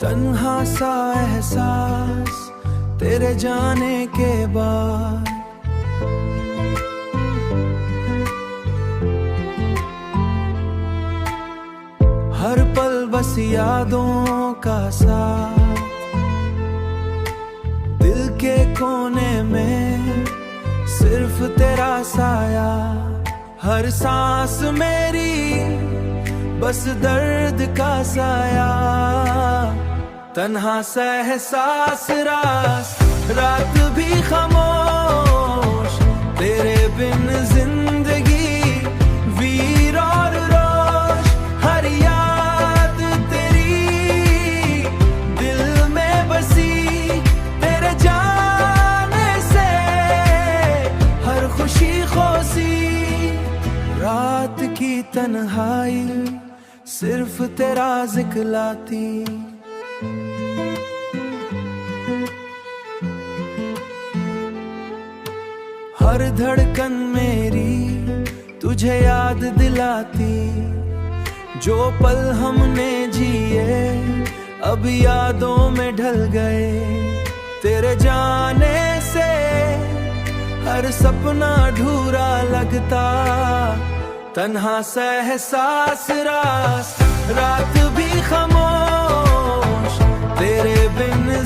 तन्हा सा एहसास तेरे जाने के बाद, हर पल बस यादों का साथ, दिल के कोने में सिर्फ तेरा साया, हर सांस मेरी बस दर्द का साया। तन्हा सा एहसास रात भी खामोश, तेरे बिन जिंदगी वीर और रोश, हर याद तेरी दिल में बसी, तेरे जाने से हर खुशी खोसी। रात की तन्हाई सिर्फ तेरा जिक्र लाती, हर धड़कन मेरी तुझे याद दिलाती, जो पल हमने जिए अब यादों में ढल गए, तेरे जाने से हर सपना अधूरा लगता। तन्हा सा एहसास रात भी खामोश, तेरे बिन